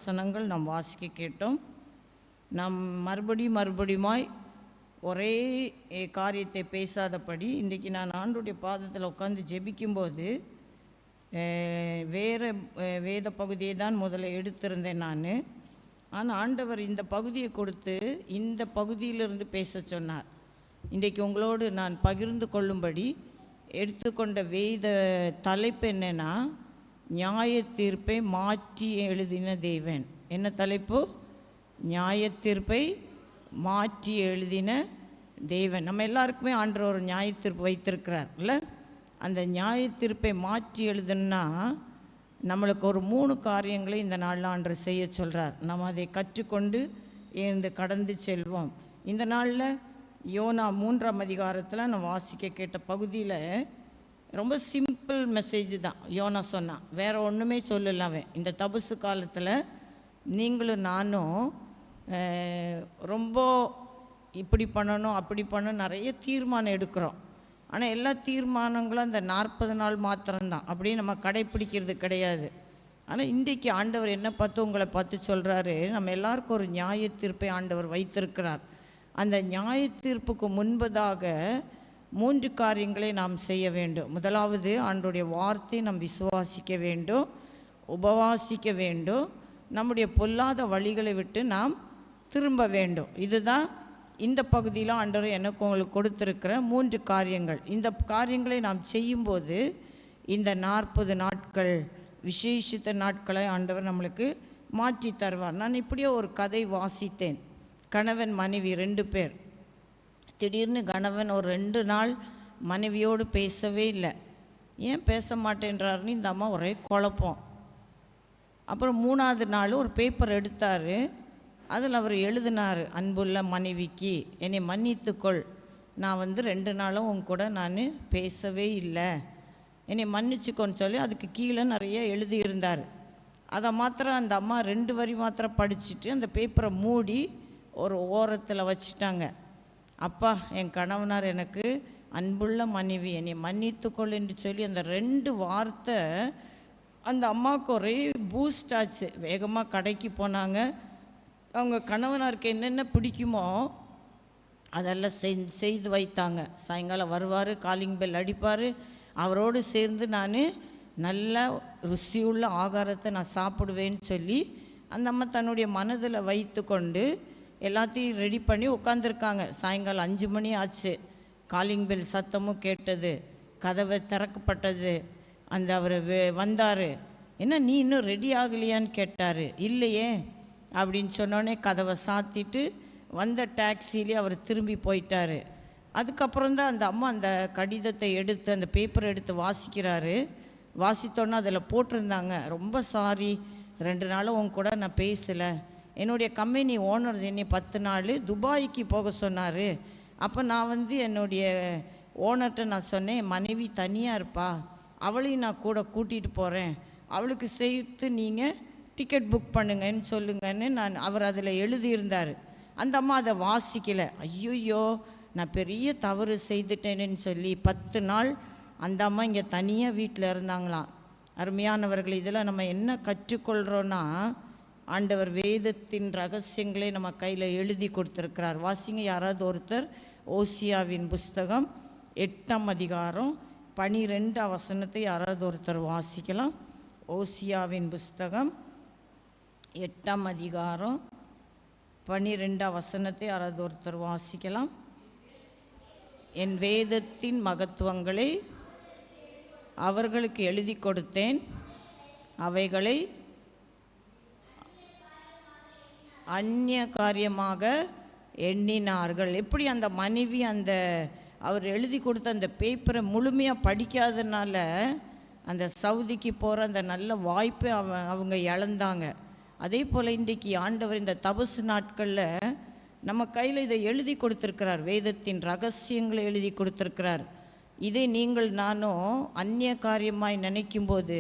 வசனங்கள் நாம் வாசிக்க கேட்டோம். நாம் மறுபடியுமாய் ஒரே காரியத்தை பேசாதபடி இன்றைக்கி நான் ஆண்டுடைய பாதத்தில் உட்காந்து ஜெபிக்கும்போது வேறு வேத பகுதியை தான் முதல்ல எடுத்திருந்தேன் நான். ஆனால் ஆண்டவர் இந்த பகுதியை கொடுத்து இந்த பகுதியிலிருந்து பேச சொன்னார். இன்றைக்கு உங்களோடு நான் பகிர்ந்து கொள்ளும்படி எடுத்துக்கொண்ட வேத தலைப்பு என்னென்னா, நியாய தீர்ப்பை மாற்றி எழுதின தேவன். என்ன தலைப்பு? நியாய தீர்ப்பை மாற்றி எழுதின தேவன். நம்ம எல்லாருக்குமே ஆண்டவர் ஒரு நியாய தீர்ப்பு வைத்திருக்கிறார் இல்லை? அந்த நியாய தீர்ப்பை மாற்றி எழுதுன்னா நம்மளுக்கு ஒரு 3 காரியங்களை இந்த நாளில் ஆண்டவர் செய்ய சொல்கிறார். நம்ம அதை கற்றுக்கொண்டு இருந்து கடந்து செல்வோம். இந்த நாளில் யோனா 3ஆம் அதிகாரத்தில் நான் வாசிக்க கேட்ட பகுதியில் ரொம்ப சிம்பிள் மெசேஜ் தான் யோனா சொன்னான். வேறு ஒன்றுமே சொல்லலாமே. இந்த தபசு காலத்தில் நீங்களும் நானும் ரொம்ப இப்படி பண்ணணும் அப்படி பண்ணணும் நிறைய தீர்மானம் எடுக்கிறோம். ஆனால் எல்லா தீர்மானங்களும் அந்த 40 நாள் மாத்திரம்தான், அப்படியே நம்ம கடைப்பிடிக்கிறது கிடையாது. ஆனால் இன்றைக்கி ஆண்டவர் என்ன பார்த்து உங்களை பார்த்து சொல்கிறாரு, நம்ம எல்லாருக்கும் ஒரு நியாய தீர்ப்பை ஆண்டவர் வைத்திருக்கிறார். அந்த நியாய தீர்ப்புக்கு முன்பதாக 3 காரியங்களை நாம் செய்ய வேண்டும். முதலாவது, ஆண்டவருடைய வார்த்தையை நாம் விசுவாசிக்க வேண்டும், உபவாசிக்க வேண்டும், நம்முடைய பொல்லாத வழிகளை விட்டு நாம் திரும்ப வேண்டும். இதுதான் இந்த பகுதியில் ஆண்டவர் எனக்கு உங்களுக்கு கொடுத்துருக்கிற 3 காரியங்கள். இந்த காரியங்களை நாம் செய்யும்போது இந்த 40 நாட்கள் விசேஷித்த நாட்களை ஆண்டவர் நம்மளுக்கு மாற்றி தருவார். நான் இப்படியே ஒரு கதை வாசித்தேன். கணவன் மனைவி 2 பேர். திடீர்னு கணவன் ஒரு 2 நாள் மனைவியோடு பேசவே இல்லை. ஏன் பேச மாட்டேன்றாருன்னு இந்த அம்மா ஒரே குழப்பம். அப்புறம் 3ஆவது நாள் ஒரு பேப்பர் எடுத்தார். அதில் அவர் எழுதினார், அன்புள்ள மனைவிக்கு என்னை மன்னித்துக்கொள், நான் 2 நாளும் உங்க கூட நான் பேசவே இல்லை, என்னை மன்னிச்சுக்கோன்னு சொல்லி அதுக்கு கீழே நிறைய எழுதியிருந்தார். அதை மாத்திரம் அந்த அம்மா 2 வரி மாத்திரம் படிச்சுட்டு அந்த பேப்பரை மூடி ஒரு ஓரத்தில் வச்சுட்டாங்க. அப்பா, என் கணவனார் எனக்கு அன்புள்ள மனைவி என்னை மன்னித்துக்கொள் என்று சொல்லி அந்த 2 வார்த்தை அந்த அம்மாவுக்கு ஒரே பூஸ்ட் ஆச்சு. வேகமாக கடைக்கு போனாங்க. அவங்க கணவனாருக்கு என்னென்ன பிடிக்குமோ அதெல்லாம் செய்து வைத்தாங்க. சாயங்காலம் வருவார், காலிங் பெல் அடிப்பார். அவரோடு சேர்ந்து நான் நல்ல ருசியுள்ள ஆகாரத்தை நான் சாப்பிடுவேன்னு சொல்லி அந்த அம்மா தன்னுடைய மனதில் வைத்து கொண்டு எல்லாத்தையும் ரெடி பண்ணி உட்காந்துருக்காங்க. சாயங்காலம் 5 மணி ஆச்சு. காலிங் பெல் சத்தமும் கேட்டது, கதவை திறக்கப்பட்டது. அந்த அவர் வந்தார். என்ன நீ இன்னும் ரெடி ஆகலையான்னு கேட்டார். இல்லையே அப்படின்னு சொன்னோடனே கதவை சாத்திட்டு வந்த டாக்ஸிலே அவர் திரும்பி போயிட்டார். அதுக்கப்புறம் தான் அந்த அம்மா அந்த கடிதத்தை எடுத்து அந்த பேப்பரை எடுத்து வாசிக்கிறாரு. வாசித்தோன்னே அதில் போட்டிருந்தாங்க, ரொம்ப சாரி, 2 நாளும் உங்க கூட நான் பேசலை, என்னுடைய கம்பெனி ஓனர் என்னை 10 நாள் துபாய்க்கு போக சொன்னார். அப்போ நான் என்னுடைய ஓனர்கிட்ட நான் சொன்னேன், மனைவி தனியாக இருப்பா, அவளையும் நான் கூட கூட்டிகிட்டு போகிறேன், அவளுக்கு சேர்த்து நீங்கள் டிக்கெட் புக் பண்ணுங்கன்னு சொல்லுங்கன்னு அவர் அதில் எழுதியிருந்தார். அந்த அம்மா அதை வாசிக்கலை. ஐயோ, நான் பெரிய தவறு செய்துட்டேன்னு சொல்லி 10 நாள் அந்த அம்மா இங்கே தனியாக வீட்டில் இருந்தாங்களாம். அருமையானவர்கள், இதில் நம்ம என்ன கற்றுக்கொள்கிறோன்னா, ஆண்டவர் வேதத்தின் ரகசியங்களை நம்ம கையில் எழுதி கொடுத்துருக்கிறார். வாசிங்க யாராவது ஒருத்தர் ஓசியாவின் புஸ்தகம் 8ஆம் அதிகாரம் 12 வசனத்தை யாராவது ஒருத்தர் வாசிக்கலாம். ஓசியாவின் புஸ்தகம் 8ஆம் அதிகாரம் 12 வசனத்தை யாராவது ஒருத்தர் வாசிக்கலாம். என் வேதத்தின் மகத்துவங்களை அவர்களுக்கு எழுதி கொடுத்தேன், அவைகளை அந்நிய காரியமாக எண்ணினார்கள். எப்படி அந்த மனைவி அந்த அவர் எழுதி கொடுத்த அந்த பேப்பரை முழுமையாக படிக்காதனால அந்த சவுதிக்கு போகிற அந்த நல்ல வாய்ப்பை அவங்க இழந்தாங்க. அதே போல் இன்றைக்கி ஆண்டவர் இந்த தபசு நாட்களில் நம்ம கையில் இதை எழுதி கொடுத்துருக்கிறார். வேதத்தின் ரகசியங்களை எழுதி கொடுத்துருக்கிறார். இதை நீங்கள் நானும் அந்நிய காரியமாய் நினைக்கும்போது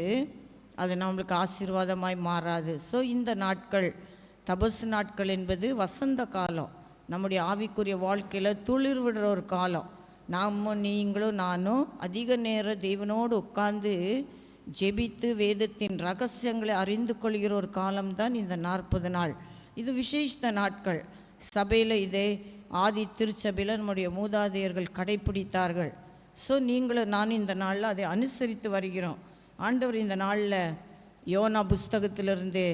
அது நம்மளுக்கு ஆசீர்வாதமாய் மாறாது. ஸோ இந்த நாட்கள் தபசு நாட்கள் என்பது வசந்த காலம், நம்முடைய ஆவிக்குரிய வாழ்க்கையில் துளிர் விடுற ஒரு காலம். நீங்களும் நானும் அதிக நேரம் தேவனோடு உட்கார்ந்து ஜெபித்து வேதத்தின் ரகசியங்களை அறிந்து கொள்கிற ஒரு காலம்தான் இந்த 40 நாள். இது விசேஷ நாட்கள். சபையில் இதே ஆதி திருச்சபையில் நம்முடைய மூதாதையர்கள் கடைப்பிடித்தார்கள். ஸோ நீங்களும் நான் இந்த நாளில் அதை அனுசரித்து வருகிறோம். ஆண்டவர் இந்த நாளில் யோனா புஸ்தகத்திலிருந்து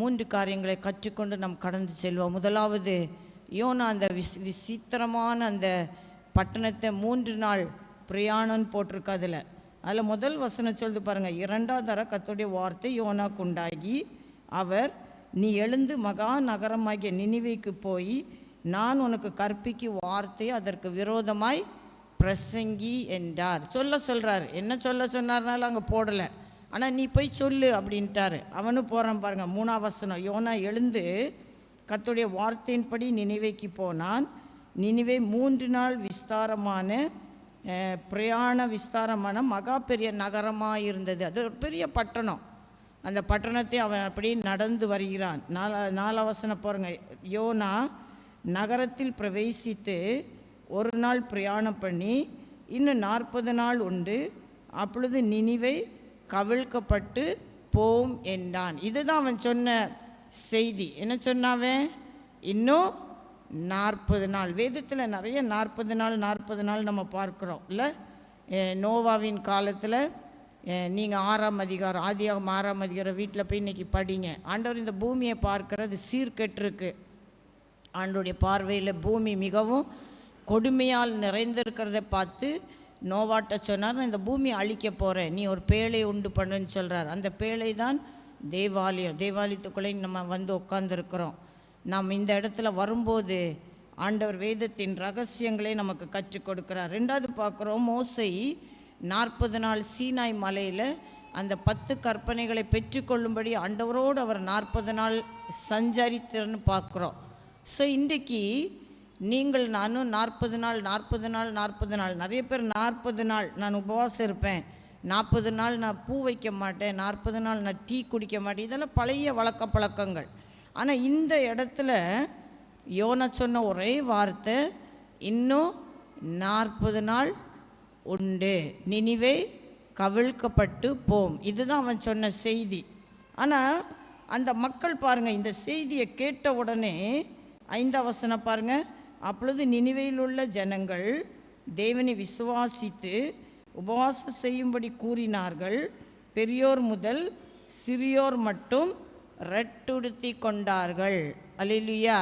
3 காரியங்களை கற்றுக்கொண்டு நாம் கடந்து செல்வோம். முதலாவது, யோனா அந்த விசித்திரமான அந்த பட்டணத்தை 3 நாள் பிரயாணம்னு போட்டிருக்கு. அதில் முதல் வசனம் சொல்லுது பாருங்கள், 2வது தர கர்த்தருடைய வார்த்தை யோனாக்கு உண்டாகி அவர், நீ எழுந்து மகா நகரமாகிய நினிவேக்கு போய் நான் உனக்கு கற்பிக்கும் வார்த்தை அதற்கு விரோதமாய் பிரசங்கி என்றார். சொல்கிறார். என்ன சொன்னார்னாலும் அங்கே போடலை, ஆனால் நீ போய் சொல்லு அப்படின்ட்டார். அவனும் போகிறான் பாருங்கள். 3ஆம் வசனம், யோனா எழுந்து கர்த்தருடைய வார்த்தையின்படி நினிவேக்கு போனான். நினிவே 3 நாள் விஸ்தாரமான விஸ்தாரமான மகா பெரிய நகரமாக இருந்தது. அது ஒரு பெரிய பட்டணம். அந்த பட்டணத்தை அவன் அப்படி நடந்து வருகிறான். 4ஆம் வசனம் பாருங்க, யோனா நகரத்தில் பிரவேசித்து 1 நாள் பிரயாணம் பண்ணி இன்னும் 40 நாள் உண்டு, அப்பொழுது நினிவே கவிழ்க்கப்பட்டு போம் என்றான். இதுதான் அவன் சொன்ன செய்தி. என்ன சொன்னாவன்? இன்னும் 40 நாள். வேதத்தில் நிறைய 40 நாள் நம்ம பார்க்குறோம் இல்லை? நோவாவின் காலத்தில் நீங்கள் 6ஆம் அதிகாரம், ஆதியாகமம் 6ஆம் அதிகாரம் வீட்டில் போய் இன்றைக்கி படிங்க. ஆண்டவர் இந்த பூமியை பார்க்கறது சீர்கெட்டிருக்கு. ஆண்டோடைய பார்வையில் பூமி மிகவும் கொடுமையால் நிறைந்திருக்கிறத பார்த்து நோவாட்ட சொன்னார், நான் இந்த பூமியை அழிக்க போகிறேன், நீ ஒரு பேழை உண்டு பண்ணுன்னு சொல்கிறார். அந்த பேழை தான் தேவாலயத்துக்குள்ளே நம்ம வந்து உட்காந்துருக்கிறோம். நாம் இந்த இடத்துல வரும்போது ஆண்டவர் வேதத்தின் ரகசியங்களை நமக்கு கற்றுக் கொடுக்கிறார். 2வது பார்க்குறோம், மோசே 40 நாள் சீனாய் மலையில் அந்த 10 கற்பனைகளை பெற்றுக்கொள்ளும்படி ஆண்டவரோடு அவர் 40 நாள் சஞ்சரித்திருன்னு பார்க்குறோம். ஸோ இன்றைக்கு நீங்கள் நானும் 40 நாள் நிறைய பேர் 40 நாள் நான் உபவாசம் இருப்பேன், 40 நாள் நான் பூ வைக்க மாட்டேன், 40 நாள் நான் டீ குடிக்க மாட்டேன், இதெல்லாம் பழைய பழக்கங்கள். ஆனால் இந்த இடத்துல யோனா சொன்ன ஒரே வார்த்தை, இன்னும் 40 நாள் உண்டு, நினிவே கவிழ்க்கப்பட்டு போம். இதுதான் அவன் சொன்ன செய்தி. ஆனால் அந்த மக்கள் பாருங்கள், இந்த செய்தியை கேட்ட உடனே 5ஆம் வசனம் பாருங்கள், அப்பொழுது நினிவேயில் உள்ள ஜனங்கள் தேவனை விசுவாசித்து உபவாசம் செய்யும்படி கூறினார்கள், பெரியோர் முதல் சிறியோர் மட்டும் ரெட்டுடுத்தி கொண்டார்கள். அல்லேலூயா.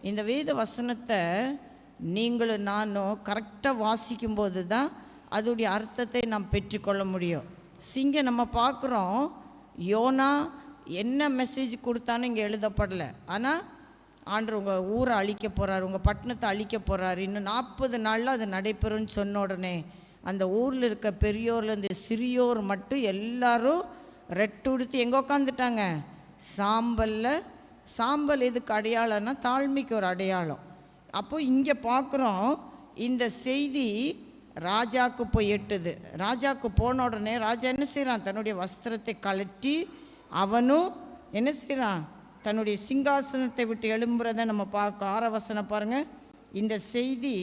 இந்த வேத வசனத்தை நீங்களும் நானும் கரெக்டாக வாசிக்கும்போது தான் அதோடைய அர்த்தத்தை நாம் பெற்றுக்கொள்ள முடியும். இங்கே நம்ம பார்க்குறோம், யோனா என்ன மெசேஜ் கொடுத்தான்னு இங்கே எழுதப்படலை. ஆனால் ஆண்டவர் உங்கள் ஊரை அழிக்க போகிறார், உங்கள் பட்டணத்தை அழிக்க போகிறார், இன்னும் 40 நாளில் அது நடைபெறும்னு சொன்ன உடனே அந்த ஊரில் இருக்க பெரியோர்லேருந்து சிறியோர் மட்டும் எல்லாரும் ரெட்டுடுத்தி எங்கே உட்காந்துட்டாங்க? சாம்பல் எதுக்கு அடையாளம்னா தாழ்மைக்கு ஒரு அடையாளம். அப்போது இங்கே பார்க்குறோம், இந்த செய்தி ராஜாவுக்கு போய் எட்டுது. ராஜாவுக்கு போன உடனே ராஜா என்ன செய்கிறான்? தன்னுடைய வஸ்திரத்தை கழட்டி அவனும் என்ன செய்கிறான்? தன்னுடைய சிங்காசனத்தை விட்டு எழும்புறதை நம்ம பார்க்க. 6ஆம் வசனம் பாருங்கள், இந்த செய்தி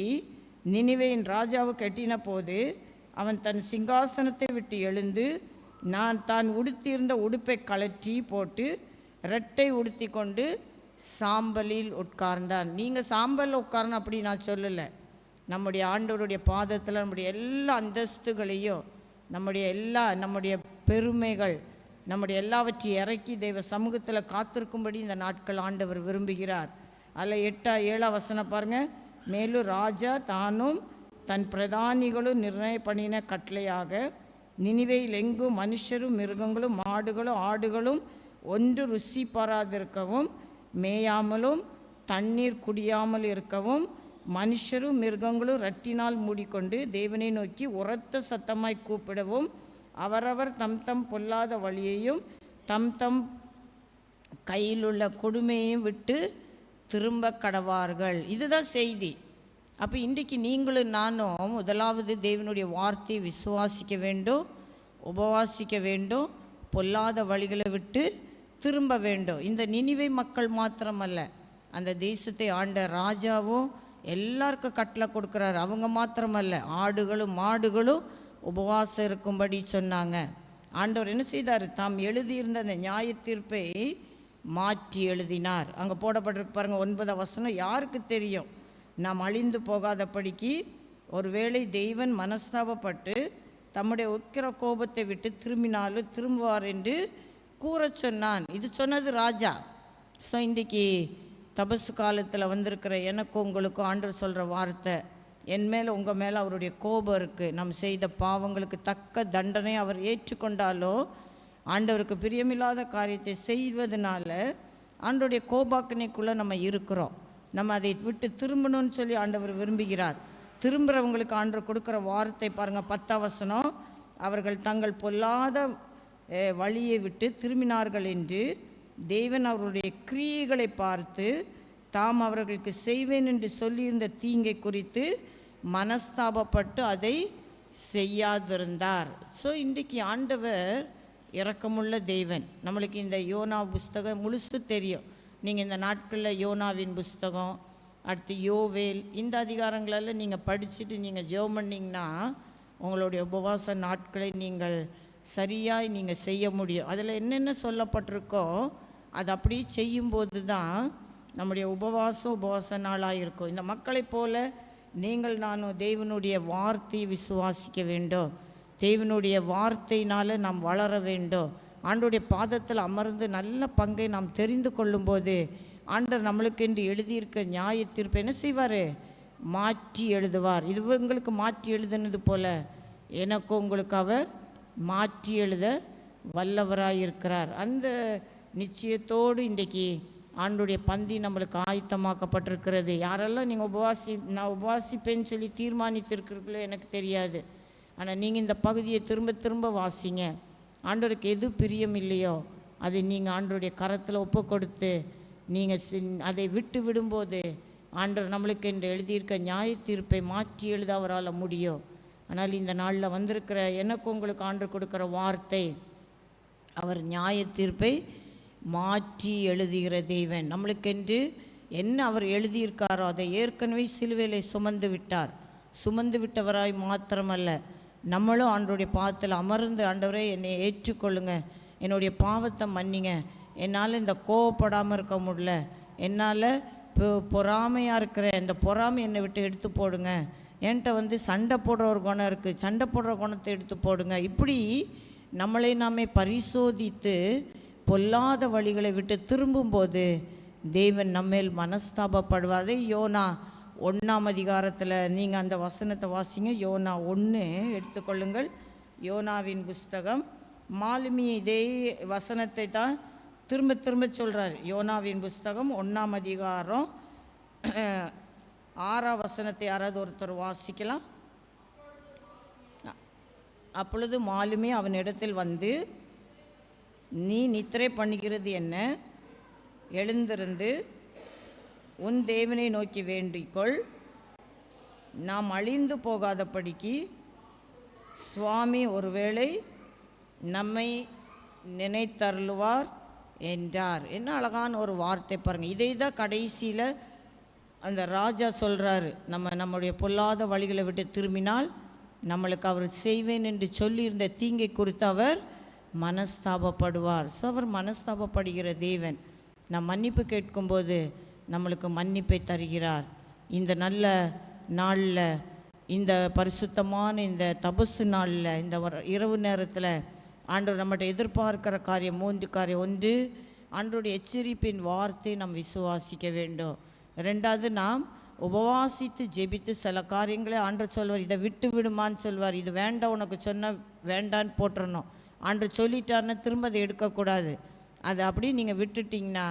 நினிவேயின் ராஜாவுக்கு எட்டின போது அவன் தன் சிங்காசனத்தை விட்டு எழுந்து தான் உடுத்தியிருந்த உடுப்பை கழற்றி போட்டு ரெட்டை உடுத்தி கொண்டு சாம்பலில் உட்கார்ந்தான். நீங்கள் சாம்பலில் உட்காரணும் அப்படி நான் சொல்லலை. நம்முடைய ஆண்டவருடைய பாதத்தில் நம்முடைய எல்லா அந்தஸ்துகளையும் நம்முடைய பெருமைகள் நம்முடைய எல்லாவற்றையும் இறக்கி தெய்வ சமூகத்தில் காத்திருக்கும்படி இந்த நாட்கள் ஆண்டவர் விரும்புகிறார். அதில் 7ஆம் வசனம் பாருங்கள், மேலும் ராஜா தானும் தன் பிரதானிகளும் நிர்ணயம் பண்ணின கட்டளையாக நினிவேயில் எங்கும் மனுஷரும் மிருகங்களும் மாடுகளும் ஆடுகளும் ஒன்று ருசி பாராதிருக்கவும் மேயாமலும் தண்ணீர் குடியாமல் இருக்கவும் மனுஷரும் மிருகங்களும் ரட்டினால் மூடிக்கொண்டு தேவனை நோக்கி உரத்த சத்தமாய் கூப்பிடவும் அவரவர் தம் பொல்லாத வழியையும் தம் கையிலுள்ள கொடுமையையும் விட்டு திரும்ப கடவார்கள். இதுதான் செய்தி. அப்போ இன்றைக்கு நீங்களும் நானும் முதலாவது தேவனுடைய வார்த்தையை விசுவாசிக்க வேண்டும், உபவாசிக்க வேண்டும், பொல்லாத வழிகளை விட்டு திரும்ப வேண்டும். இந்த நினிவே மக்கள் மாத்திரமல்ல, அந்த தேசத்தை ஆண்ட ராஜாவும் எல்லாருக்கும் கட்டளை கொடுக்குறாரு. அவங்க மாத்திரமல்ல, ஆடுகளும் மாடுகளும் உபவாசம் இருக்கும்படி சொன்னாங்க. ஆண்டவர் என்ன செய்தார்? தாம் எழுதியிருந்த அந்த நியாய தீர்ப்பை மாற்றி எழுதினார். அங்கே போடப்பட்டிருக்கு பாருங்கள், 9ஆம் வசனம். யாருக்கு தெரியும் நாம் அழிந்து போகாதபடிக்கு ஒருவேளை தெய்வன் மனஸ்தாபப்பட்டு தம்முடைய உக்கிர கோபத்தை விட்டு திரும்பினாலும் திரும்புவார் என்று கூறச் சொன்னான். இது சொன்னது ராஜா. ஸோ இன்றைக்கி தபசு காலத்தில் வந்திருக்கிற எனக்கும் உங்களுக்கும் ஆண்டவர் சொல்கிற வார்த்தை, என் மேலே உங்கள் மேலே அவருடைய கோபம் இருக்குது. நாம் செய்த பாவங்களுக்கு தக்க தண்டனை அவர் ஏற்றுக்கொண்டாலோ ஆண்டவருக்கு பிரியமில்லாத காரியத்தை செய்வதனால ஆண்டவருடைய கோபாக்கனைக்குள்ளே நம்ம இருக்கிறோம். நம்ம அதை விட்டு திரும்பணும்னு சொல்லி ஆண்டவர் விரும்புகிறார். திரும்புகிறவங்களுக்கு ஆண்டவர் கொடுக்குற வார்த்தை பாருங்கள், 10ஆம் வசனம். அவர்கள் தங்கள் பொல்லாத வழியை விட்டு திரும்பினார்கள் என்று தேவன் அவருடைய கிரியைகளை பார்த்து தாம் அவர்களுக்கு செய்வேன் என்று சொல்லியிருந்த தீங்கை குறித்து மனஸ்தாபப்பட்டு அதை செய்யாதிருந்தார். ஸோ இன்றைக்கு ஆண்டவர் இரக்கமுள்ள தேவன். நம்மளுக்கு இந்த யோனா புஸ்தகம் முழுசு தெரியும். நீங்கள் இந்த நாட்களில் யோனாவின் புஸ்தகம், அடுத்து யோவேல், இந்த அதிகாரங்களெல்லாம் நீங்கள் படிச்சுட்டு நீங்கள் ஜெபம் பண்ணிங்கன்னா உங்களுடைய உபவாச நாட்களை நீங்கள் சரியாய் நீங்கள் செய்ய முடியும். அதில் என்னென்ன சொல்லப்பட்டிருக்கோ அது அப்படியே செய்யும்போது தான் நம்முடைய உபவாச நாளாக இருக்கும். இந்த மக்களைப் போல நீங்கள் நானும் தேவனுடைய வார்த்தையை விசுவாசிக்க வேண்டும். தேவனுடைய வார்த்தையினால் நாம் வளர வேண்டும். ஆண்டவருடைய பாதத்தில் அமர்ந்து நல்ல பங்கை நாம் தெரிந்து கொள்ளும்போது ஆண்டவர் நம்மளுக்கு என்று எழுதியிருக்க நியாய தீர்ப்பை என்ன செய்வார்? மாற்றி எழுதுவார். இது உங்களுக்கு மாற்றி எழுதுனது போல எனக்கும் உங்களுக்கு அவர் மாற்றி எழுத வல்லவராயிருக்கிறார். அந்த நிச்சயத்தோடு இன்றைக்கி ஆண்டவருடைய பந்தி நம்மளுக்கு ஆயத்தமாக்கப்பட்டிருக்கிறது. யாரெல்லாம் நீங்கள் நான் உபவாசிப்பேன்னு சொல்லி தீர்மானித்திருக்கிறீர்களோ எனக்கு தெரியாது. ஆனால் நீங்கள் இந்த பகுதியை திரும்ப திரும்ப வாசிங்க. ஆண்டவருக்கு எது பிரியம் இல்லையோ அதை நீங்கள் ஆண்டவருடைய கரத்தில் ஒப்பு கொடுத்து நீங்கள் அதை விட்டு விடும்போது ஆண்டவர் நம்மளுக்கு என்று எழுதியிருக்க நியாய தீர்ப்பை மாற்றி எழுத அவரால் முடியும். ஆனால் இந்த நாளில் வந்திருக்கிற எனக்கு உங்களுக்கு ஆண்டவர் கொடுக்குற வார்த்தை, அவர் நியாய தீர்ப்பை மாற்றி எழுதுகிற தேவன். நம்மளுக்கென்று என்ன அவர் எழுதியிருக்காரோ அதை ஏற்கனவே சிலுவையில் சுமந்து விட்டார். சுமந்து விட்டவராய் மாத்திரமல்ல, நம்மளும் ஆண்டவருடைய பாதத்தில் அமர்ந்து ஆண்டவரே என்னை ஏற்றுக்கொள்ளுங்க, என்னுடைய பாவத்தை மன்னிங்க, என்னால் இந்த கோவப்படாமல் இருக்க முடியல, என்னால் பொறாமையாக இருக்கிற இந்த பொறாமை என்னை விட்டு எடுத்து போடுங்க, என்கிட்ட சண்டை போடுற ஒரு குணம் இருக்குது, சண்டை போடுற குணத்தை எடுத்து போடுங்க. இப்படி நம்மளை நாமே பரிசோதித்து பொல்லாத வழிகளை விட்டு திரும்பும்போது தேவன் நம்மேல் மனஸ்தாபப்படுவார். யோனா 1ஆம் அதிகாரத்தில் நீங்கள் அந்த வசனத்தை வாசிங்க. யோனா 1 எடுத்துக்கொள்ளுங்கள். யோனாவின் புஸ்தகம். மாலுமி இதே வசனத்தை தான் திரும்ப திரும்ப சொல்கிறார். யோனாவின் புஸ்தகம் 1ஆம் அதிகாரம் 6ஆம் வசனத்தை யாராவது ஒருத்தர் வாசிக்கலாம். அப்பொழுது மாலுமி அவனிடத்தில் வந்து, நீ நித்திரை பண்ணுகிறது என்ன? எழுந்திருந்து உன் தேவனை நோக்கி வேண்டிக்கொள், நாம் அழிந்து போகாதபடிக்கு சுவாமி ஒருவேளை நம்மை நினைத்தருளுவார் என்றார். என்ன அழகான ஒரு வார்த்தை பாருங்கள். இதை தான் கடைசியில் அந்த ராஜா சொல்கிறாரு, நம்முடைய பொல்லாத வழிகளை விட்டு திரும்பினால் நம்மளுக்கு அவர் செய்வேன் என்று சொல்லியிருந்த தீங்கை குறித்து அவர் மனஸ்தாபப்படுவார். ஸோ அவர் மனஸ்தாபப்படுகிற தேவன். நாம் மன்னிப்பு கேட்கும்போது நம்மளுக்கு மன்னிப்பை தருகிறார். இந்த நல்ல நாளில், இந்த பரிசுத்தமான இந்த தபசு நாளில், இந்த இரவு நேரத்தில் ஆண்டவர் நம்மகிட்ட எதிர்பார்க்கிற காரியம் 3 காரியம். 1, ஆண்டவருடைய எச்சரிப்பின் வார்த்தை நாம் விசுவாசிக்க வேண்டும். 2வது, நாம் உபவாசித்து ஜெபித்து சில காரியங்களை ஆண்டவர் சொல்வார், இதை விட்டு விடுமான்னு சொல்வார். இது வேண்டாம், உனக்கு சொன்ன வேண்டான்னு போட்டுறணும். ஆண்டவர் சொல்லிட்டாருன்னா திரும்ப அதை எடுக்கக்கூடாது. அதை அப்படியே நீங்கள் விட்டுட்டிங்கன்னா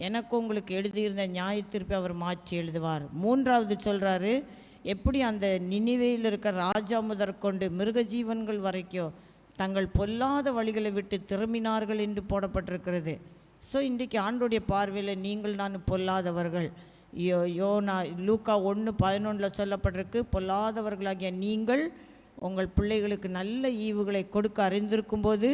எனக்கு உங்களுக்கு எழுதியிருந்த நியாய தீர்ப்பை அவர் மாற்றி எழுதுவார். 3வது சொல்கிறாரு, எப்படி அந்த நினிவேயில் இருக்கிற ராஜா முதற்கொண்டு மிருக ஜீவன்கள் வரைக்கும் தங்கள் பொல்லாத வழிகளை விட்டு திரும்பினார்கள் என்று போடப்பட்டிருக்கிறது. ஸோ இன்றைக்கு ஆண்டோடைய பார்வையில் நீங்கள் நான் பொல்லாதவர்கள். யோனா லூக்கா 1:11 சொல்லப்பட்டிருக்கு, பொல்லாதவர்களாகிய நீங்கள் உங்கள் பிள்ளைகளுக்கு நல்ல ஈவுகளை கொடுக்க அறிந்திருக்கும்போது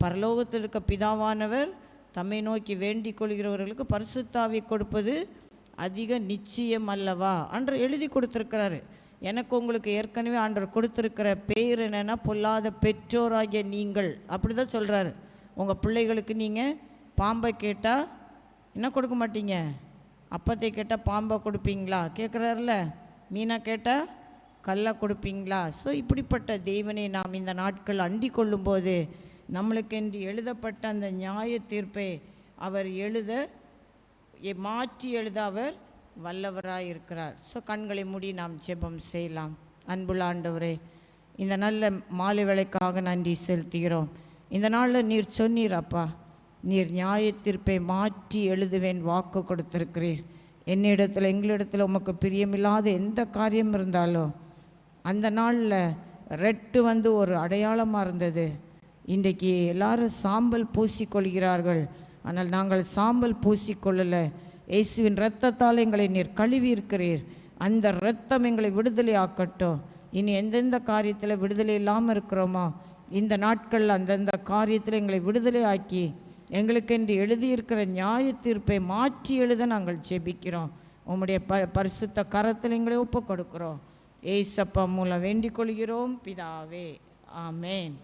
பரலோகத்தில் இருக்க பிதாவானவர் தம்மை நோக்கி வேண்டிக் கொள்கிறவர்களுக்கு பரிசுத்த ஆவியை கொடுப்பது அதிக நிச்சயம் அல்லவா என்று எழுதி கொடுத்துருக்கிறாரு. எனக்கு உங்களுக்கு ஏற்கனவே ஆண்டவர் கொடுத்துருக்கிற பேர் என்னென்னா பொல்லாத பெற்றோராகிய நீங்கள், அப்படி தான் சொல்கிறாரு. உங்கள் பிள்ளைகளுக்கு நீங்கள் பாம்பை கேட்டால் என்ன கொடுக்க மாட்டீங்க, அப்பத்தை கேட்டால் பாம்பை கொடுப்பீங்களா கேட்குறாருல, மீனை கேட்டால் கல்லை கொடுப்பீங்களா? ஸோ இப்படிப்பட்ட தேவனை நாம் இந்த நாட்கள் அண்டிக் கொள்ளும்போது நம்மளுக்கென்று எழுதப்பட்ட அந்த நியாய தீர்ப்பை அவர் மாற்றி எழுத அவர் வல்லவராக இருக்கிறார். ஸோ கண்களை மூடி நாம் ஜெபம் செய்யலாம். அன்புள்ள ஆண்டவரே, இந்த நல்ல மாலை வேளைக்காக நன்றி செலுத்துகிறோம். இந்த நாளில் நீர் சொன்னீர் அப்பா, நீர் நியாய தீர்ப்பை மாற்றி எழுதுவேன் வாக்கு கொடுத்திருக்கிறீர். என்னிடத்தில் எங்களிடத்தில் உமக்கு பிரியமில்லாத எந்த காரியம் இருந்தாலும் அந்த நாளில் ரெட்டு ஒரு அடையாளமாக இருந்தது. இன்றைக்கு எல்லாரும் சாம்பல் பூசிக்கொள்கிறார்கள். ஆனால் நாங்கள் சாம்பல் பூசிக்கொள்ளலை. இயேசுவின் இரத்தத்தால் எங்களை நீர் கழுவி இருக்கிறீர். அந்த இரத்தம் எங்களை விடுதலை ஆக்கட்டும். இனி எந்தெந்த காரியத்தில் விடுதலை இல்லாமல் இருக்கிறோமோ இந்த நாட்களில் அந்தந்த காரியத்தில் எங்களை விடுதலை ஆக்கி எங்களுக்கென்று எழுதியிருக்கிற நியாய தீர்ப்பை மாற்றி எழுத நாங்கள் ஜெபிக்கிறோம். உம்முடைய பரிசுத்த கரத்தில் எங்களை ஒப்பு கொடுக்கிறோம். ஏசப்பா மூலம் வேண்டிக் கொள்கிறோம் பிதாவே, ஆமேன்.